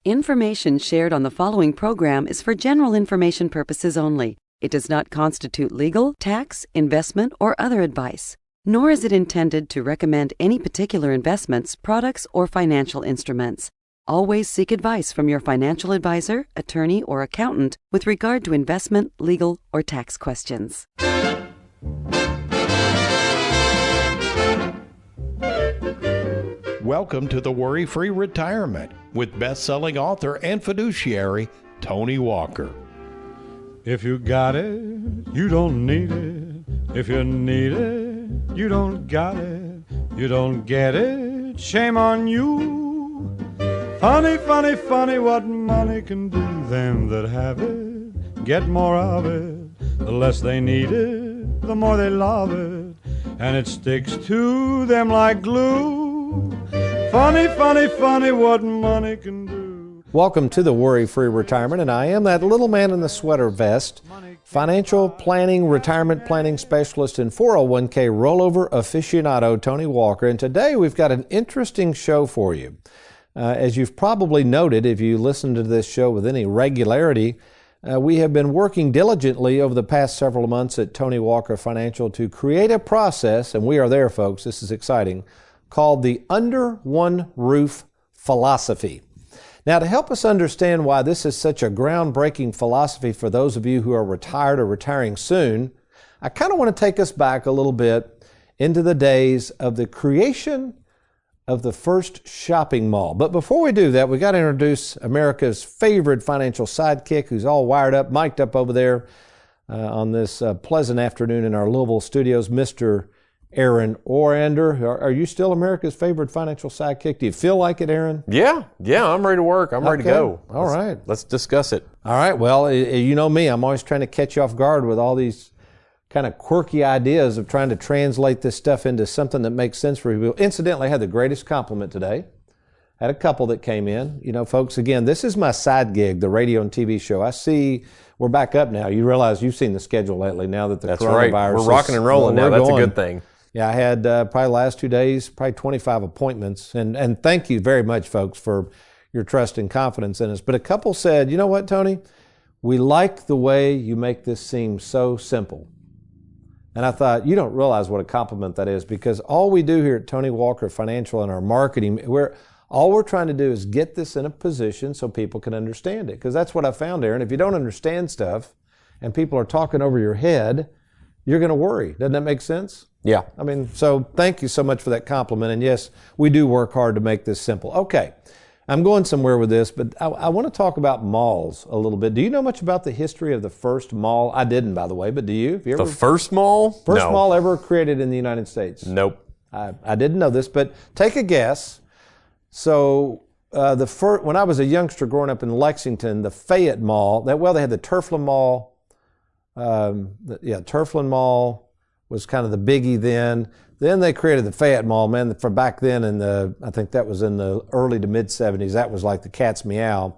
Information shared on the following program is for general information purposes only. It does not constitute legal, tax, investment, or other advice, nor is it intended to recommend any particular investments, products, or financial instruments. Always seek advice from your financial advisor, attorney, or accountant with regard to investment, legal, or tax questions. Welcome to the Worry-Free Retirement with best-selling author and fiduciary Tony Walker. If you got it, you don't need it. If you need it, you don't got it. You don't get it, shame on you. Funny, funny, funny what money can do. Them that have it get more of it. The less they need it, the more they love it. And it sticks to them like glue. Funny, funny, funny what money can do. Welcome to the Worry-Free Retirement, and I am that little man in the sweater vest, financial planning, retirement planning specialist, and 401k rollover aficionado, Tony Walker. And today we've got an interesting show for you. As you've probably noted, if you listen to this show with any regularity, we have been working diligently over the past several months at Tony Walker Financial to create a process, and we are there, folks, this is exciting, called the Under One Roof Philosophy. Now, to help us understand why this is such a groundbreaking philosophy for those of you who are retired or retiring soon, I kind of want to take us back a little bit into the days of the creation of the first shopping mall. But before we do that, we got to introduce America's favorite financial sidekick who's all wired up, mic'd up over there on this pleasant afternoon in our Louisville studios, Mr. Aaron Orander. Are you still America's favorite financial sidekick? Do you feel like it, Aaron? Yeah, I'm ready to work. I'm ready to go. All right. Let's discuss it. All right. Well, you know me. I'm always trying to catch you off guard with all these kind of quirky ideas of trying to translate this stuff into something that makes sense for people. Incidentally, I had the greatest compliment today. Had a couple that came in. You know, folks, again, this is my side gig, the radio and TV show. I see we're back up now. You realize you've seen the schedule lately now that the That's coronavirus right. We're rocking and rolling now. That's a good thing. Yeah, I had probably the last 2 days, probably 25 appointments. And thank you very much, folks, for your trust and confidence in us. But a couple said, you know what, Tony? We like the way you make this seem so simple. And I thought, you don't realize what a compliment that is, because all we do here at Tony Walker Financial and our marketing, all we're trying to do is get this in a position so people can understand it. Because that's what I found, Aaron. If you don't understand stuff and people are talking over your head, you're going to worry. Doesn't that make sense? Yeah. I mean, so thank you so much for that compliment. And yes, we do work hard to make this simple. Okay, I'm going somewhere with this, but I want to talk about malls a little bit. Do you know much about the history of the first mall? I didn't, by the way, but do you? Have you ever, the first mall? First No. mall ever created in the United States? Nope. I didn't know this, but take a guess. So when I was a youngster growing up in Lexington, the Fayette Mall, they had the Turflin Mall. Turflin Mall was kind of the biggie then. Then they created the Fayette Mall, man, for back then I think that was in the early to mid 70s. That was like the cat's meow.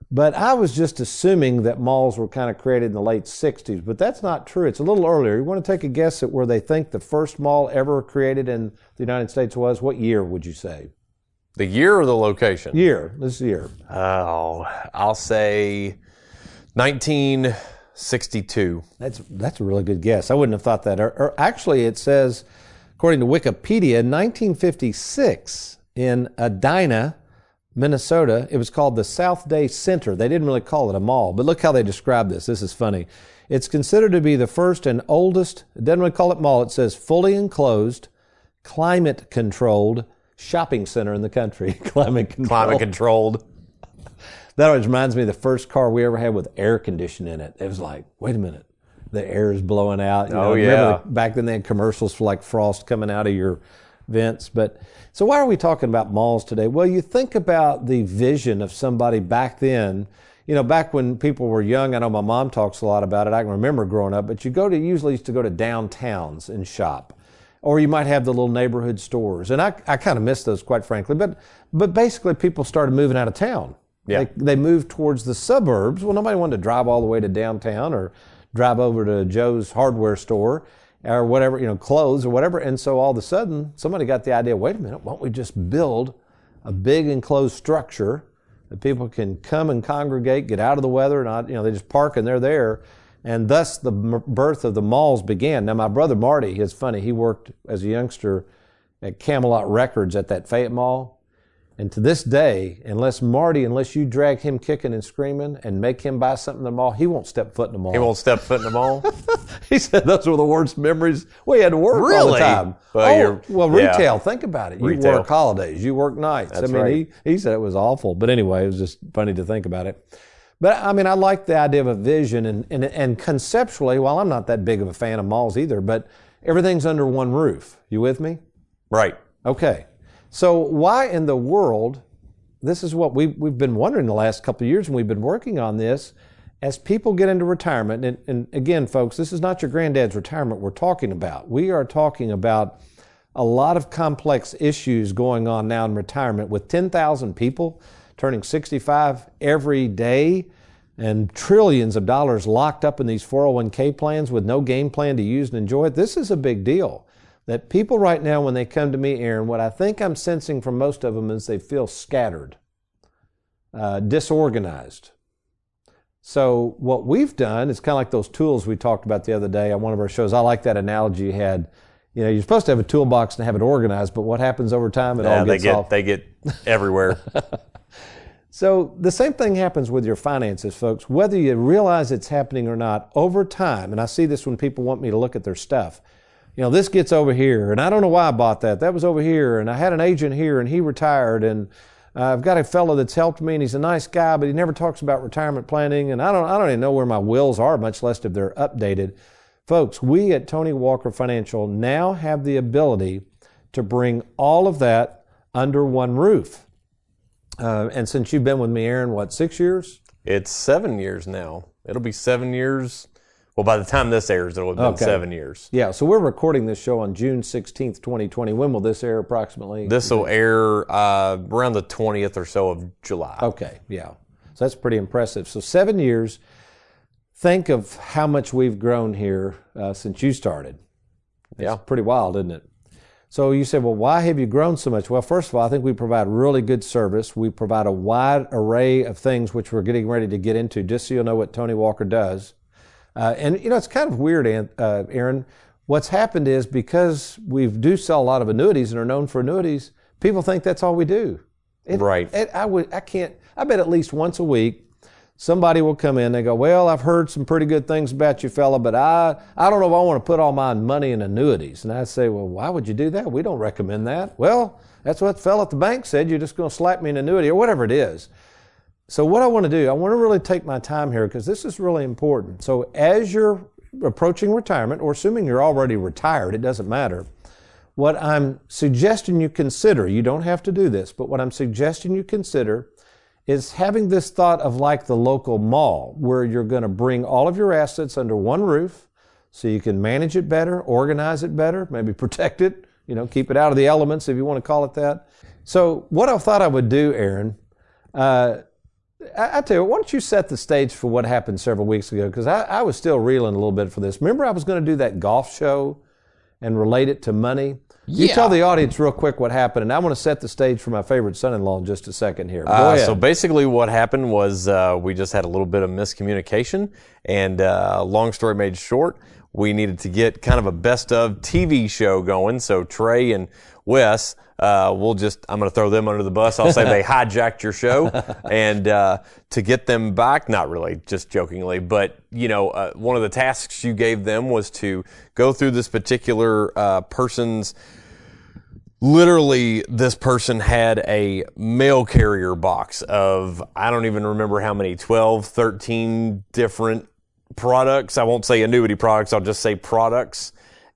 But I was just assuming that malls were kind of created in the late 60s, but that's not true. It's a little earlier. You want to take a guess at where they think the first mall ever created in the United States was? What year would you say? The year or the location? Year. This is the year. Oh, I'll say 1962. That's a really good guess. I wouldn't have thought that. Or actually, it says, according to Wikipedia, 1956 in Edina, Minnesota. It was called the South Day Center. They didn't really call it a mall, but look how they describe this. This is funny. It's considered to be the first and oldest, it doesn't really call it mall, it says fully enclosed, climate-controlled shopping center in the country. Climate-controlled. That always reminds me of the first car we ever had with air conditioning in it. It was like, wait a minute, the air is blowing out. Remember back then they had commercials for like frost coming out of your vents. But so why are we talking about malls today? Well, you think about the vision of somebody back then. You know, back when people were young, I know my mom talks a lot about it. I can remember growing up, but usually used to go to downtowns and shop. Or you might have the little neighborhood stores. And I kind of miss those, quite frankly. But basically people started moving out of town. Yeah. They moved towards the suburbs. Well, nobody wanted to drive all the way to downtown or drive over to Joe's hardware store or whatever, clothes or whatever. And so all of a sudden, somebody got the idea, wait a minute, why don't we just build a big enclosed structure that people can come and congregate, get out of the weather, not, they just park and they're there. And thus the birth of the malls began. Now, my brother Marty, it's funny, he worked as a youngster at Camelot Records at that Fayette Mall. And to this day, unless you drag him kicking and screaming and make him buy something in the mall, he won't step foot in the mall. He won't step foot in the mall? He said those were the worst memories. We had to work all the time. Retail, think about it. You work holidays, you work nights. That's right. He said it was awful. But anyway, it was just funny to think about it. But I like the idea of a vision and conceptually, while I'm not that big of a fan of malls either, but everything's under one roof. You with me? Right. Okay. So why in the world, this is what we've been wondering the last couple of years, and we've been working on this, as people get into retirement, and again, folks, this is not your granddad's retirement we're talking about. We are talking about a lot of complex issues going on now in retirement with 10,000 people turning 65 every day and trillions of dollars locked up in these 401k plans with no game plan to use and enjoy it. This is a big deal. That people right now, when they come to me, Aaron, what I think I'm sensing from most of them is they feel scattered, disorganized. So what we've done is kind of like those tools we talked about the other day on one of our shows. I like that analogy you had. You're supposed to have a toolbox and have it organized, but what happens over time? They get everywhere. So the same thing happens with your finances, folks. Whether you realize it's happening or not, over time, and I see this when people want me to look at their stuff, this gets over here, and I don't know why I bought that. That was over here, and I had an agent here, and he retired, and I've got a fellow that's helped me, and he's a nice guy, but he never talks about retirement planning, and I don't even know where my wills are, much less if they're updated. Folks, we at Tony Walker Financial now have the ability to bring all of that under one roof. And since you've been with me, Aaron, 6 years? It's 7 years now. It'll be 7 years. Well, by the time this airs, it'll have been 7 years. Yeah, so we're recording this show on June 16th, 2020. When will this air approximately? This will air around the 20th or so of July. Okay, yeah. So that's pretty impressive. So 7 years. Think of how much we've grown here since you started. It's pretty wild, isn't it? So you said, well, why have you grown so much? Well, first of all, I think we provide really good service. We provide a wide array of things which we're getting ready to get into, just so you'll know what Tony Walker does. And it's kind of weird, Aaron. What's happened is because we do sell a lot of annuities and are known for annuities, people think that's all we do. Right. I bet at least once a week, somebody will come in, they go, well, I've heard some pretty good things about you, fella, but I don't know if I want to put all my money in annuities. And I say, well, why would you do that? We don't recommend that. Well, that's what the fella at the bank said. You're just going to slap me an annuity or whatever it is. So what I want to do, I want to really take my time here because this is really important. So as you're approaching retirement, or assuming you're already retired, it doesn't matter, what I'm suggesting you consider, you don't have to do this, but what I'm suggesting you consider is having this thought of like the local mall, where you're going to bring all of your assets under one roof so you can manage it better, organize it better, maybe protect it, keep it out of the elements if you want to call it that. So what I thought I would do, Aaron, I tell you, why don't you set the stage for what happened several weeks ago? Because I was still reeling a little bit for this. Remember I was going to do that golf show and relate it to money? You tell the audience real quick what happened, and I want to set the stage for my favorite son-in-law in just a second here. Go ahead. So basically what happened was we just had a little bit of miscommunication, and long story made short, we needed to get kind of a best of TV show going. So Trey and Wes, I'm going to throw them under the bus. I'll say they hijacked your show. And to get them back, not really, just jokingly, but, one of the tasks you gave them was to go through this particular person's, literally this person had a mail carrier box of, I don't even remember how many, 12, 13 different products. I won't say annuity products, I'll just say products.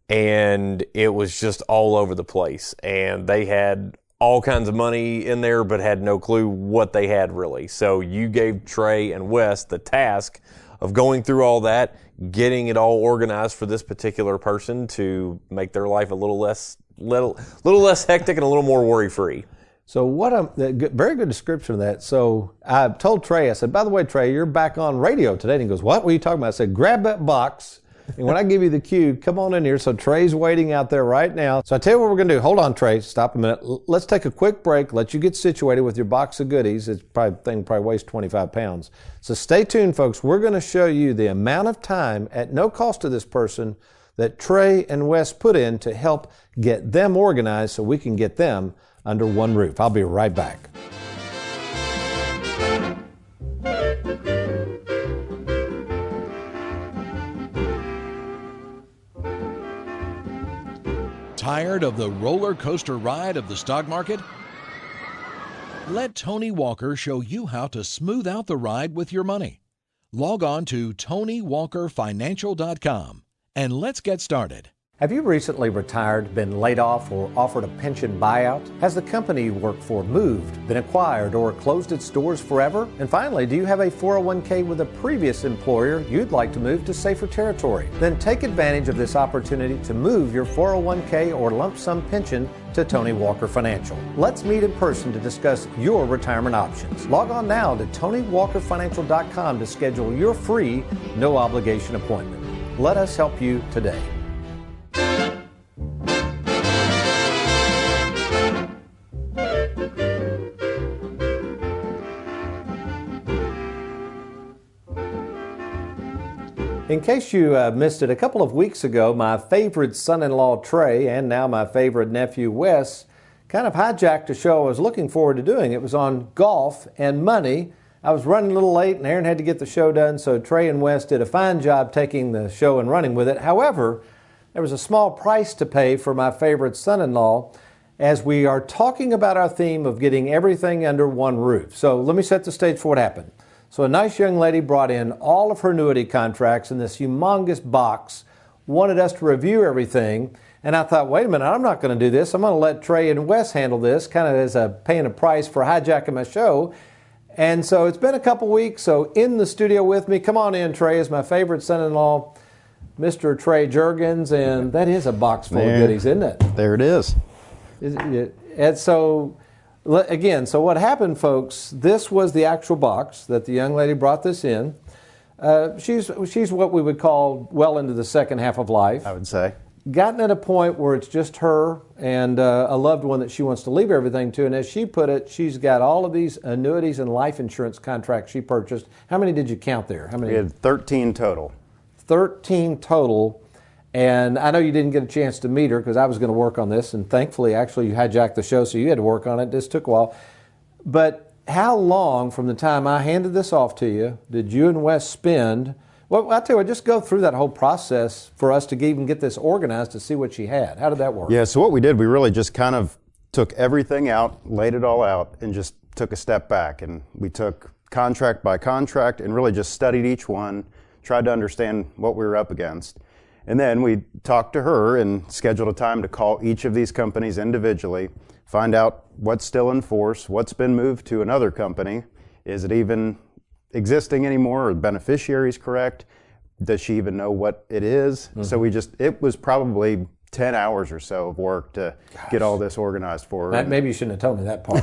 And it was just all over the place. And they had all kinds of money in there, but had no clue what they had really. So you gave Trey and Wes the task of going through all that, getting it all organized for this particular person to make their life a little less hectic and a little more worry-free. So very good description of that. So I told Trey, I said, by the way, Trey, you're back on radio today. And he goes, what were you talking about? I said, grab that box And when I give you the cue, come on in here. So Trey's waiting out there right now. So I tell you what we're going to do. Hold on, Trey. Stop a minute. Let's take a quick break, let you get situated with your box of goodies. It's probably weighs 25 pounds. So stay tuned, folks. We're going to show you the amount of time at no cost to this person that Trey and Wes put in to help get them organized so we can get them under one roof. I'll be right back. Tired of the roller coaster ride of the stock market? Let Tony Walker show you how to smooth out the ride with your money. Log on to TonyWalkerFinancial.com and let's get started. Have you recently retired, been laid off, or offered a pension buyout? Has the company you work for moved, been acquired, or closed its doors forever? And finally, do you have a 401k with a previous employer you'd like to move to safer territory? Then take advantage of this opportunity to move your 401k or lump sum pension to Tony Walker Financial. Let's meet in person to discuss your retirement options. Log on now to TonyWalkerFinancial.com to schedule your free, no obligation appointment. Let us help you today. In case you missed it, a couple of weeks ago, my favorite son-in-law, Trey, and now my favorite nephew, Wes, kind of hijacked a show I was looking forward to doing. It was on golf and money. I was running a little late, and Aaron had to get the show done, so Trey and Wes did a fine job taking the show and running with it. However, there was a small price to pay for my favorite son-in-law as we are talking about our theme of getting everything under one roof. So let me set the stage for what happened. So a nice young lady brought in all of her annuity contracts in this humongous box, wanted us to review everything, and I thought, wait a minute, I'm not going to do this. I'm going to let Trey and Wes handle this, kind of as paying a price for hijacking my show. And so it's been a couple weeks, so in the studio with me, come on in, Trey, is my favorite son-in-law, Mr. Trey Juergens, and that is a box full of goodies, isn't it? There it is. And so... Again, so what happened, folks, this was the actual box that the young lady brought this in. She's what we would call well into the second half of life. I would say. Gotten at a point where it's just her and a loved one that she wants to leave everything to. And as she put it, she's got all of these annuities and life insurance contracts she purchased. How many did you count there? How many? We had 13 total. 13 total. And I know you didn't get a chance to meet her because I was going to work on this, and thankfully, actually, you hijacked the show, so you had to work on it. This took a while. But how long from the time I handed this off to you did you and Wes spend? Well, I'll tell you what, just go through that whole process for us to even get this organized to see what she had. How did that work? Yeah, so what we did, we really just kind of took everything out, laid it all out, and just took a step back. And we took contract by contract and really just studied each one, tried to understand what we were up against. And then we talked to her and scheduled a time to call each of these companies individually, find out what's still in force, what's been moved to another company, is it even existing anymore, are the beneficiaries correct, does she even know what it is? Mm-hmm. So it was probably 10 hours or so of work to get all this organized for her. Maybe you shouldn't have told me that part.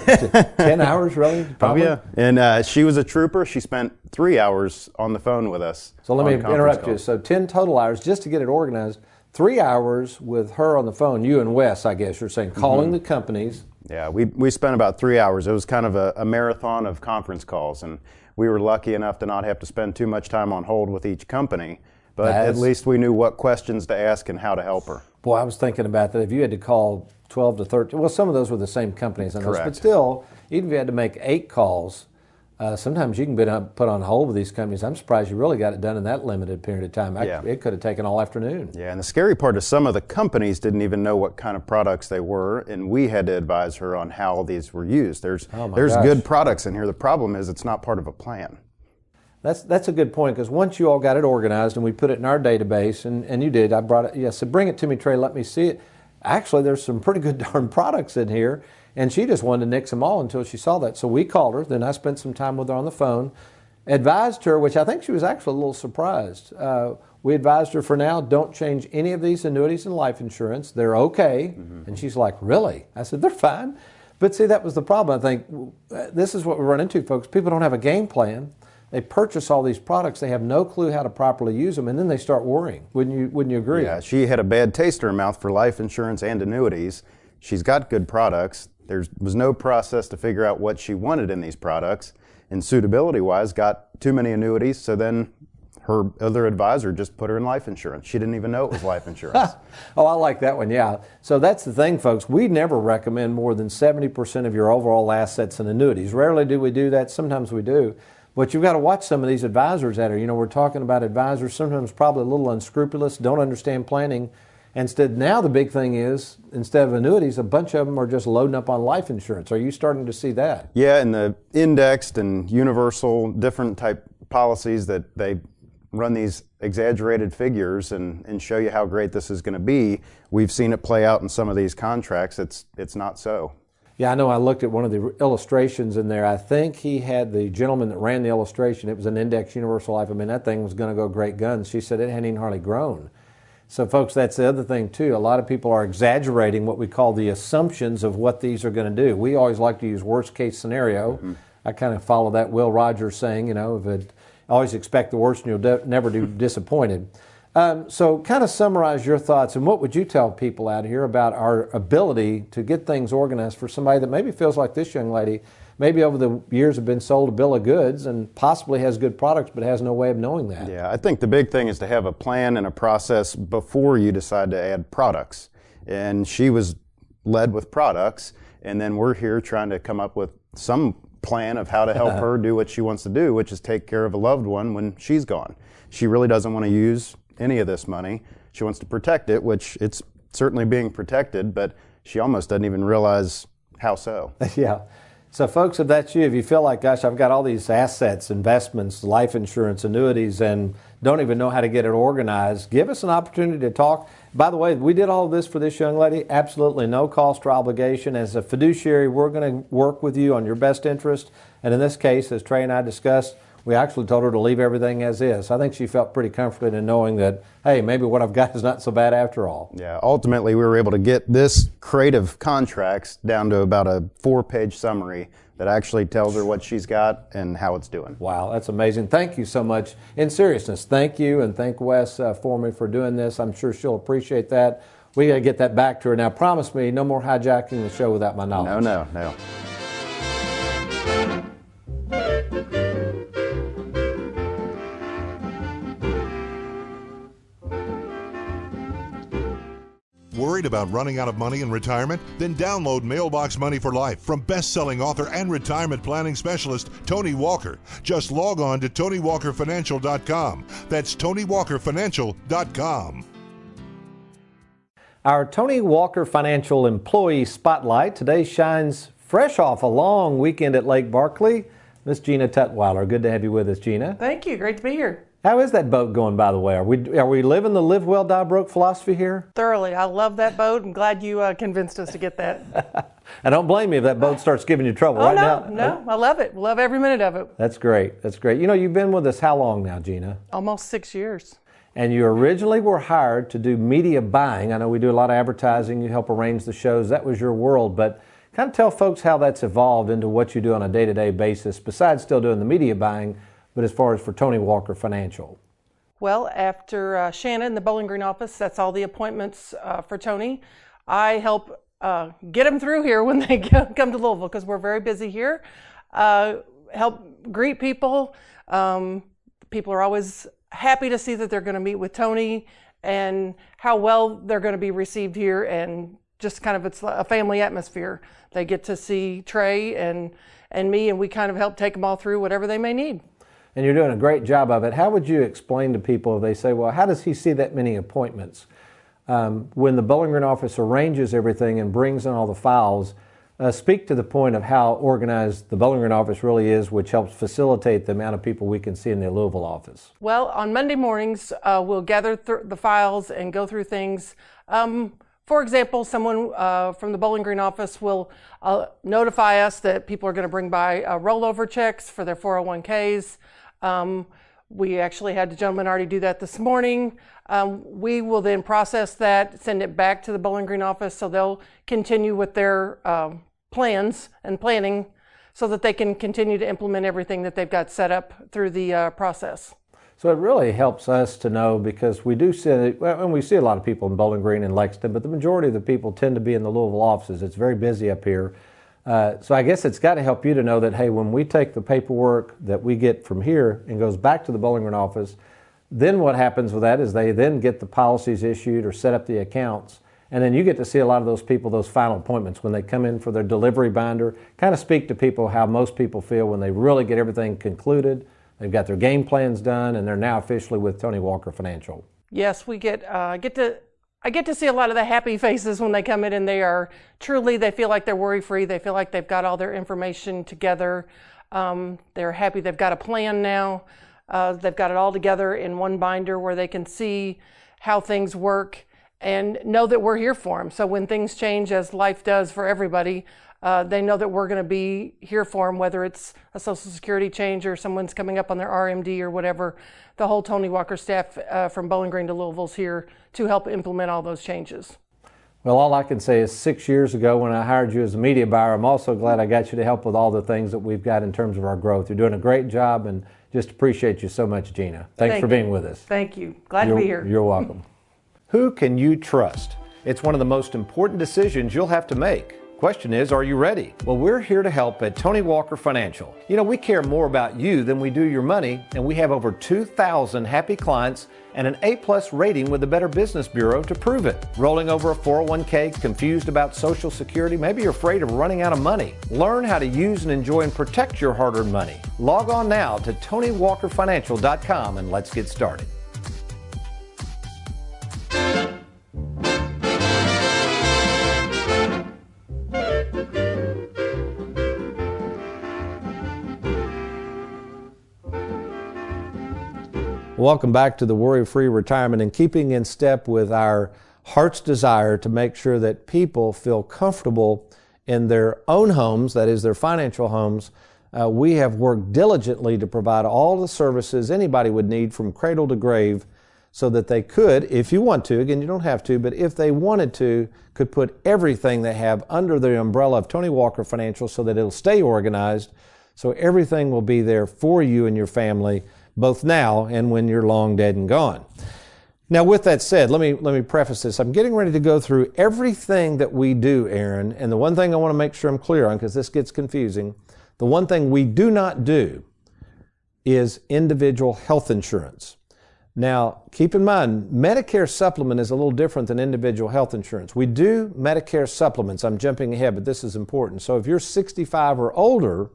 10 hours, really? Probably? Oh, yeah. And she was a trooper. She spent 3 hours on the phone with us. So let me interrupt you. So 10 total hours just to get it organized. 3 hours with her on the phone, you and Wes, I guess you're saying, calling the companies. Yeah, we spent about 3 hours. It was kind of a marathon of conference calls, and we were lucky enough to not have to spend too much time on hold with each company. But at least we knew what questions to ask and how to help her. Boy, I was thinking about that. If you had to call 12 to 13, well, some of those were the same companies, I know, Correct. But still, even if you had to make 8 calls, sometimes you can be put on hold with these companies. I'm surprised you really got it done in that limited period of time. It could have taken all afternoon. Yeah, and the scary part is some of the companies didn't even know what kind of products they were, and we had to advise her on how these were used. There's good products in here. The problem is it's not part of a plan. That's a good point, because once you all got it organized and we put it in our database, and you did, I brought it, I said, bring it to me, Trey, let me see it. Actually, there's some pretty good darn products in here, and she just wanted to nix them all until she saw that. So we called her, then I spent some time with her on the phone, advised her, which I think she was actually a little surprised. We advised her for now, don't change any of these annuities and life insurance. They're okay. Mm-hmm. And she's like, really? I said, they're fine. But see, that was the problem. I think this is what we run into, folks. People don't have a game plan. they purchase all these products, they have no clue how to properly use them, and then they start worrying. Wouldn't you agree? Yeah, she had a bad taste in her mouth for life insurance and annuities. She's got good products. There was no process to figure out what she wanted in these products, and suitability-wise got too many annuities, so then her other advisor just put her in life insurance. She didn't even know it was life insurance. Oh, I like that one, yeah. So that's the thing, folks. We never recommend more than 70% of your overall assets in annuities. Rarely do we do that. Sometimes we do. But you've got to watch some of these advisors that are, we're talking about advisors sometimes probably a little unscrupulous, don't understand planning. Instead, now the big thing is, instead of annuities, a bunch of them are just loading up on life insurance. Are you starting to see that? Yeah, and the indexed and universal different type policies that they run these exaggerated figures and show you how great this is going to be. We've seen it play out in some of these contracts. It's not so. Yeah, I know. I looked at one of the illustrations in there. I think he had the gentleman that ran the illustration. It was an index universal life. I mean, that thing was going to go great guns. She said it hadn't even hardly grown. So, folks, that's the other thing, too. A lot of people are exaggerating what we call the assumptions of what these are going to do. We always like to use worst-case scenario. Mm-hmm. I kind of follow that Will Rogers saying, if it always expect the worst and you'll never be disappointed. So kind of summarize your thoughts, and what would you tell people out here about our ability to get things organized for somebody that maybe feels like this young lady, maybe over the years have been sold a bill of goods and possibly has good products but has no way of knowing that? Yeah, I think the big thing is to have a plan and a process before you decide to add products. And she was led with products, and then we're here trying to come up with some plan of how to help her do what she wants to do, which is take care of a loved one when she's gone. She really doesn't want to use any of this money. She wants to protect it, which it's certainly being protected, but she almost doesn't even realize how so. Yeah. So folks, if that's you, if you feel like, gosh, I've got all these assets, investments, life insurance, annuities, and don't even know how to get it organized, give us an opportunity to talk. By the way, we did all of this for this young lady, absolutely no cost or obligation. As a fiduciary, we're going to work with you on your best interest. And in this case, as Trey and I discussed, we actually told her to leave everything as is. I think she felt pretty confident in knowing that, hey, maybe what I've got is not so bad after all. Yeah, ultimately we were able to get this crate of contracts down to about a 4-page summary that actually tells her what she's got and how it's doing. Wow, that's amazing. Thank you so much. In seriousness, thank you, and thank Wes for me for doing this. I'm sure she'll appreciate that. We got to get that back to her. Now, promise me, no more hijacking the show without my knowledge. No. Worried about running out of money in retirement? Then download Mailbox Money for Life from best-selling author and retirement planning specialist Tony Walker. Just log on to TonyWalkerFinancial.com. That's TonyWalkerFinancial.com. Our Tony Walker Financial Employee Spotlight today shines fresh off a long weekend at Lake Barkley. Miss Gina Tutwiler, good to have you with us, Gina. Thank you. Great to be here. How is that boat going, by the way? Are we living the live well, die broke philosophy here? Thoroughly. I love that boat. I'm glad you convinced us to get that. I don't blame you if that boat starts giving you trouble right now. No, I love it. Love every minute of it. That's great. That's great. You've been with us how long now, Gina? Almost 6 years. And you originally were hired to do media buying. I know we do a lot of advertising. You help arrange the shows. That was your world. But kind of tell folks how that's evolved into what you do on a day-to-day basis, besides still doing the media buying, but as far as for Tony Walker Financial. Well, after Shannon, the Bowling Green office sets all the appointments for Tony, I help get them through here when they come to Louisville, because we're very busy here. Help greet people. People are always happy to see that they're going to meet with Tony and how well they're going to be received here, and just kind of it's a family atmosphere. They get to see Trey and me, and we kind of help take them all through whatever they may need. And you're doing a great job of it. How would you explain to people if they say, well, how does he see that many appointments? When the Bowling Green office arranges everything and brings in all the files, speak to the point of how organized the Bowling Green office really is, which helps facilitate the amount of people we can see in the Louisville office. Well, on Monday mornings, we'll gather the files and go through things. For example, someone from the Bowling Green office will notify us that people are going to bring by rollover checks for their 401ks. We actually had the gentleman already do that this morning. We will then process that, send it back to the Bowling Green office, so they'll continue with their plans and planning. so that they can continue to implement everything that they've got set up through the process. So it really helps us to know, because we do see, and we see a lot of people in Bowling Green and Lexington, but the majority of the people tend to be in the Louisville offices. It's very busy up here. So I guess it's got to help you to know that, hey, when we take the paperwork that we get from here and goes back to the Bowling Green office, then what happens with that is they then get the policies issued or set up the accounts, and then you get to see a lot of those people, those final appointments, when they come in for their delivery binder. Kind of speak to people how most people feel when they really get everything concluded. They've got their game plans done, and they're now officially with Tony Walker Financial. Yes, we I get to see a lot of the happy faces when they come in, and they feel like they're worry-free. They feel like they've got all their information together. They're happy they've got a plan now. They've got it all together in one binder where they can see how things work and know that we're here for them. So when things change, as life does for everybody, they know that we're going to be here for them, whether it's a Social Security change or someone's coming up on their RMD or whatever. The whole Tony Walker staff from Bowling Green to Louisville's here to help implement all those changes. Well, all I can say is 6 years ago when I hired you as a media buyer, I'm also glad I got you to help with all the things that we've got in terms of our growth. You're doing a great job, and just appreciate you so much, Gina. Thanks for being with us. Thank you. Glad to be here. You're welcome. Who can you trust? It's one of the most important decisions you'll have to make. Question is, are you ready? Well, we're here to help at Tony Walker Financial. You know, we care more about you than we do your money, and we have over 2,000 happy clients and an A+ rating with the Better Business Bureau to prove it. Rolling over a 401k, confused about Social Security, maybe you're afraid of running out of money. Learn how to use and enjoy and protect your hard-earned money. Log on now to TonyWalkerFinancial.com and let's get started. Welcome back to the Worry-Free Retirement, and keeping in step with our heart's desire to make sure that people feel comfortable in their own homes, that is their financial homes. We have worked diligently to provide all the services anybody would need from cradle to grave, so that they could, if you want to, again, you don't have to, but if they wanted to, could put everything they have under the umbrella of Tony Walker Financial so that it'll stay organized, so everything will be there for you and your family, both now and when you're long dead and gone. Now, with that said, let me preface this. I'm getting ready to go through everything that we do, Aaron, and the one thing I want to make sure I'm clear on, because this gets confusing, the one thing we do not do is individual health insurance. Now, keep in mind, Medicare supplement is a little different than individual health insurance. We do Medicare supplements. I'm jumping ahead, but this is important. So if you're 65 or older,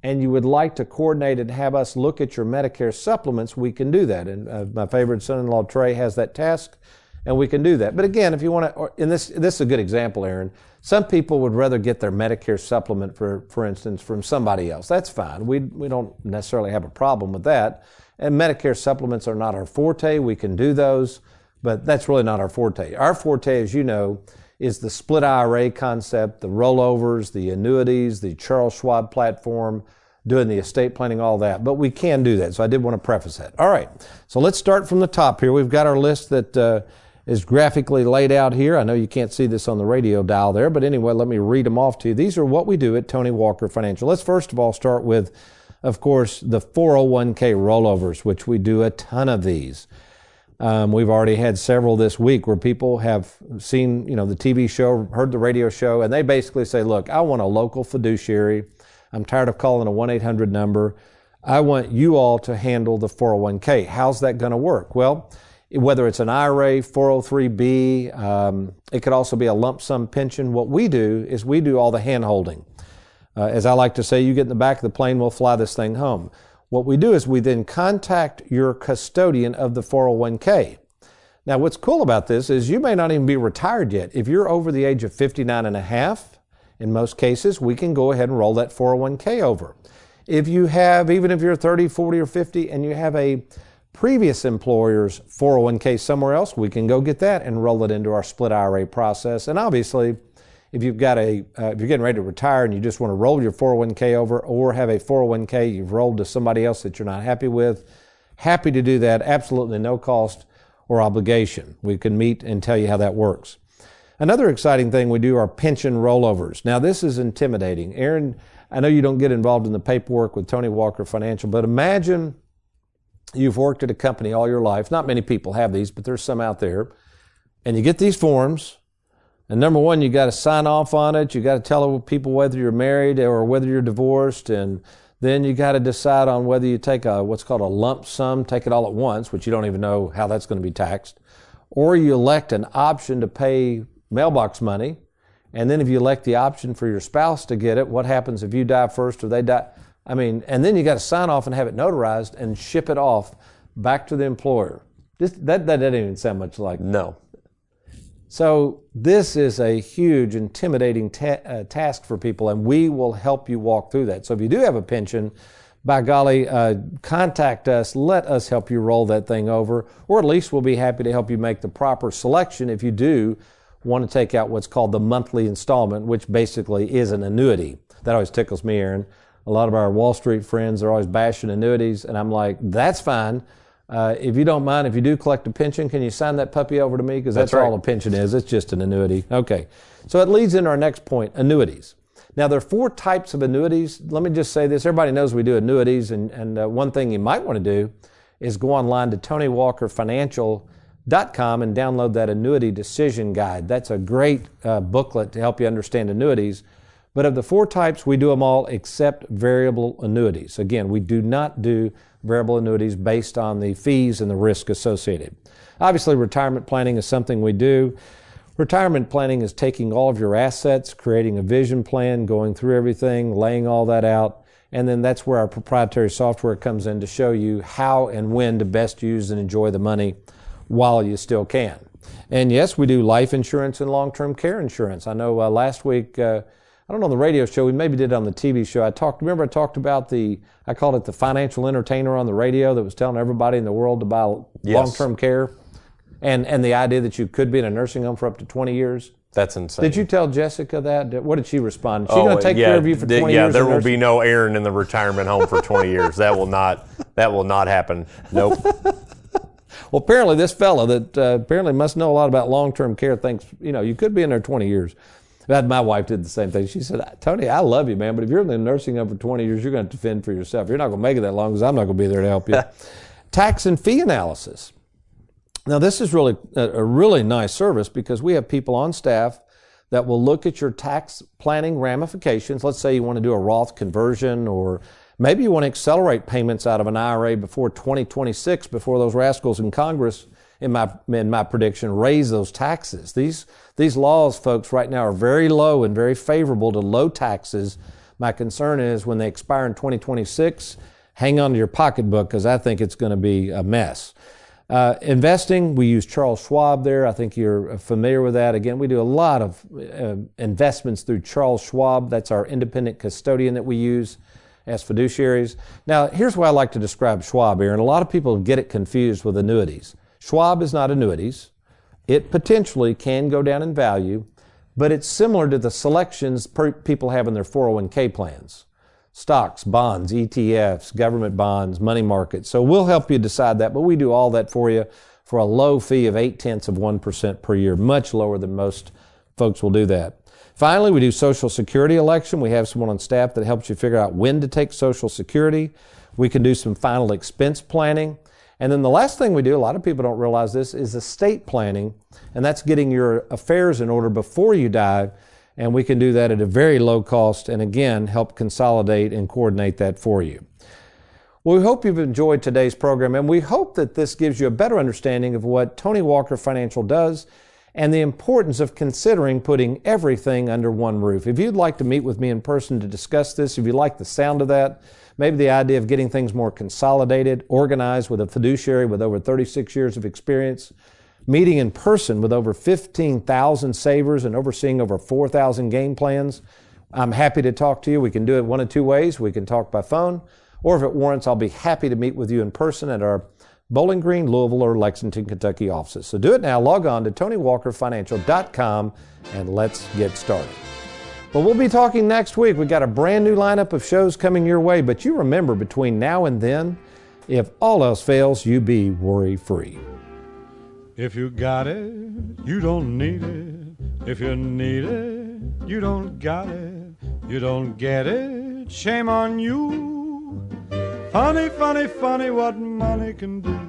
and you would like to coordinate and have us look at your Medicare supplements, we can do that. And my favorite son-in-law, Trey, has that task, and we can do that. But again, if you want to, and this is a good example, Aaron, some people would rather get their Medicare supplement, for instance, from somebody else. That's fine. We don't necessarily have a problem with that. And Medicare supplements are not our forte. We can do those, but that's really not our forte. Our forte, as you know, is the split IRA concept, the rollovers, the annuities, the Charles Schwab platform, doing the estate planning, all that. But we can do that, so I did want to preface that. All right, so let's start from the top here. We've got our list that is graphically laid out here. I know you can't see this on the radio dial there, but anyway, let me read them off to you. These are what we do at Tony Walker Financial. Let's first of all start with, of course, the 401k rollovers, which we do a ton of these. We've already had several this week where people have seen, the TV show, heard the radio show, and they basically say, look, I want a local fiduciary. I'm tired of calling a 1-800 number. I want you all to handle the 401k. How's that going to work? Well, whether it's an IRA, 403B, it could also be a lump sum pension. What we do is we do all the hand holding. As I like to say, you get in the back of the plane, we'll fly this thing home. What we do is we then contact your custodian of the 401k. Now, what's cool about this is you may not even be retired yet. If you're over the age of 59 and a half, in most cases, we can go ahead and roll that 401k over. If you have, even if you're 30, 40, or 50, and you have a previous employer's 401k somewhere else, we can go get that and roll it into our split IRA process. And obviously, if you've got if you're getting ready to retire and you just want to roll your 401k over, or have a 401k you've rolled to somebody else that you're not happy with, happy to do that, absolutely no cost or obligation. We can meet and tell you how that works. Another exciting thing we do are pension rollovers. Now, this is intimidating. Aaron, I know you don't get involved in the paperwork with Tony Walker Financial, but imagine you've worked at a company all your life. Not many people have these, but there's some out there. And you get these forms, and number one, you got to sign off on it. You got to tell people whether you're married or whether you're divorced, and then you got to decide on whether you take what's called a lump sum, take it all at once, which you don't even know how that's going to be taxed, or you elect an option to pay mailbox money. And then if you elect the option for your spouse to get it, what happens if you die first or they die? And then you got to sign off and have it notarized and ship it off back to the employer. That doesn't even sound much like. No. So this is a huge, intimidating task for people, and we will help you walk through that. So if you do have a pension, by golly, contact us. Let us help you roll that thing over, or at least we'll be happy to help you make the proper selection if you do want to take out what's called the monthly installment, which basically is an annuity. That always tickles me, Aaron. A lot of our Wall Street friends are always bashing annuities, and I'm like, that's fine. If you don't mind, if you do collect a pension, can you sign that puppy over to me? Because that's all a pension is. It's just an annuity. Okay. So it leads into our next point, annuities. Now, there are 4 types of annuities. Let me just say this. Everybody knows we do annuities, and one thing you might want to do is go online to TonyWalkerFinancial.com and download that annuity decision guide. That's a great booklet to help you understand annuities. But of the 4 types, we do them all except variable annuities. Again, we do not do variable annuities based on the fees and the risk associated. Obviously, retirement planning is something we do. Retirement planning is taking all of your assets, creating a vision plan, going through everything, laying all that out, and then that's where our proprietary software comes in to show you how and when to best use and enjoy the money while you still can. And yes, we do life insurance and long-term care insurance. I know last week, I don't know, on the radio show, we maybe did it on the TV show. I talked about I called it the financial entertainer on the radio that was telling everybody in the world to buy long-term care. And the idea that you could be in a nursing home for up to 20 years. That's insane. Did you tell Jessica that? What did she respond? Is she going to take care of you for 20 years? Yeah, there will be no Aaron in the retirement home for 20 years. That will not happen. Nope. Well, apparently this fella that apparently must know a lot about long-term care thinks, you could be in there 20 years. My wife did the same thing. She said, Tony, I love you, man, but if you're in the nursing home for 20 years, you're going to have to fend for yourself. You're not going to make it that long because I'm not going to be there to help you. Tax and fee analysis. Now, this is really a really nice service because we have people on staff that will look at your tax planning ramifications. Let's say you want to do a Roth conversion, or maybe you want to accelerate payments out of an IRA before 2026, before those rascals in Congress, in my prediction, raise those taxes. These laws, folks, right now are very low and very favorable to low taxes. My concern is when they expire in 2026, hang on to your pocketbook because I think it's going to be a mess. Investing, we use Charles Schwab there. I think you're familiar with that. Again, we do a lot of investments through Charles Schwab. That's our independent custodian that we use as fiduciaries. Now, here's why I like to describe Schwab here, and a lot of people get it confused with annuities. Schwab is not annuities. It potentially can go down in value, but it's similar to the selections people have in their 401k plans. Stocks, bonds, ETFs, government bonds, money markets. So we'll help you decide that, but we do all that for you for a low fee of 0.8% per year, much lower than most folks will do that. Finally, we do Social Security election. We have someone on staff that helps you figure out when to take Social Security. We can do some final expense planning. And then the last thing we do, a lot of people don't realize this, is estate planning, and that's getting your affairs in order before you die. And we can do that at a very low cost and, again, help consolidate and coordinate that for you. Well, we hope you've enjoyed today's program, and we hope that this gives you a better understanding of what Tony Walker Financial does and the importance of considering putting everything under one roof. If you'd like to meet with me in person to discuss this, if you like the sound of that, maybe the idea of getting things more consolidated, organized with a fiduciary with over 36 years of experience, meeting in person with over 15,000 savers and overseeing over 4,000 game plans, I'm happy to talk to you. We can do it one of two ways. We can talk by phone, or if it warrants, I'll be happy to meet with you in person at our Bowling Green, Louisville, or Lexington, Kentucky offices. So do it now. Log on to TonyWalkerFinancial.com and let's get started. Well, we'll be talking next week. We've got a brand new lineup of shows coming your way, but you remember, between now and then, if all else fails, you be worry-free. If you got it, you don't need it. If you need it, you don't got it. You don't get it. it, shame on you. Funny, funny, funny what money can do.